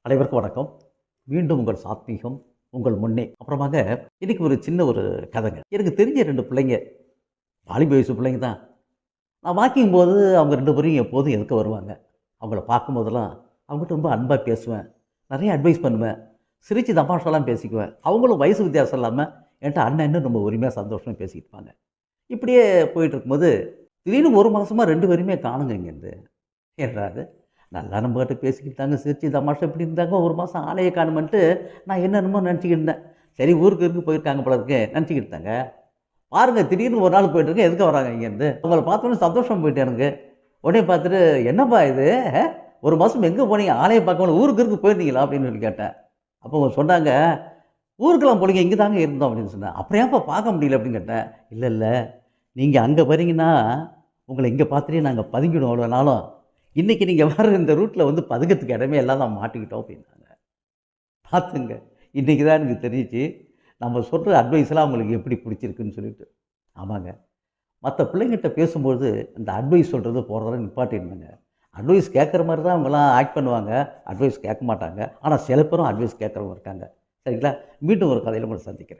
அனைவருக்கும் வணக்கம். மீண்டும் உங்கள் சாத்வீகம் உங்கள் முன்னே. அப்புறமாக இன்னைக்கு ஒரு சின்ன ஒரு கதைங்க. எனக்கு தெரிஞ்ச 2 பிள்ளைங்க, வாலிப வயசு பிள்ளைங்க தான். நான் வாக்கிங் போது அவங்க 2 பேரும் எப்போதும் எதுக்க வருவாங்க. அவங்கள பார்க்கும்போதெல்லாம் அவங்ககிட்ட ரொம்ப அன்பா பேசுவேன். நிறைய அட்வைஸ் பண்ணுவேன். சிரிச்சு தமாஷாலாம் பேசிக்குவேன். அவங்களும் வயசு வித்தியாசம் இல்லாம என்ட்ட அண்ணன்னு ரொம்ப உரிமையா சந்தோஷமா பேசிட்டு இருப்பாங்க. இப்படியே போயிட்டு இருக்கும்போது, திடீர்னு 1 மாசமா 2 பேருமே காணுங்க இங்கேருந்து. என்னடா இது! நல்லா நம்மகிட்ட பேசிக்கிட்டாங்க, சிரிச்சு தமாஷா இப்படி இருந்தாங்க. 1 மாதம் ஆளையே காணுமன்ட்டு நான் என்னென்னமோ நினச்சிக்கிட்டு இருந்தேன். சரி ஊருக்கு இருக்கு போயிருக்காங்க போல இருக்கு நினச்சிக்கிட்டு இருந்தேங்க. பாருங்க திடீர்னு ஒரு நாள் போயிட்டு இருக்கேன். எதுக்கு வராங்க இங்கேருந்து? அவங்கள பார்த்தோன்னே சந்தோஷமா போயிட்டேன் எனக்கு. உடனே பார்த்துட்டு, "என்னப்பா இது? 1 மாதம் எங்கே போனீங்க? ஆளையே பார்க்காம ஊருக்கு இருக்கு போயிருந்தீங்களா?" அப்படின்னு சொல்லி கேட்டேன். அப்போ அவங்க சொன்னாங்க, "ஊருக்கெல்லாம் போலீங்க, இங்கே தாங்க இருந்தோம்" அப்படின்னு சொன்னேன். "அப்புறம் ஏன்ப்பா பார்க்க முடியல?" அப்படின்னு கேட்டேன். "இல்ல, இல்ல. நீங்க அங்க வரீங்கன்னா, உங்கள இங்க பார்த்துட்டே நாங்க பதுங்கிடுவோம் அவ்வளோ நாளும். இன்னைக்கு நீங்க வர இந்த ரூட்ல வந்து பதுங்கறதுக்கு இடமே இல்லாம மாட்டிக்கிட்டோம்" அப்படின்னாங்க. பார்த்துங்க. இன்னைக்கு தான் எனக்கு தெரிஞ்சுச்சு, நம்ம சொல்ற அட்வைஸ்லாம் அவங்களுக்கு எப்படி பிடிச்சிருக்குன்னு சொல்லிட்டு. ஆமாங்க. மத்த பிள்ளைங்கட்ட பேசும்போது, இந்த அட்வைஸ் சொல்றது போறதெல்லாம் நிப்பாட்டிடணுங்க. அட்வைஸ் கேட்குற மாரி தான் அவங்கலாம் ஆக்ட் பண்ணுவாங்க. அட்வைஸ் கேட்க மாட்டாங்க. ஆனா சில பேரும் அட்வைஸ் கேட்குறவங்க இருக்காங்க. சரிங்களா? மீண்டும் ஒரு கதையில உங்கள சந்திக்கிறேன்.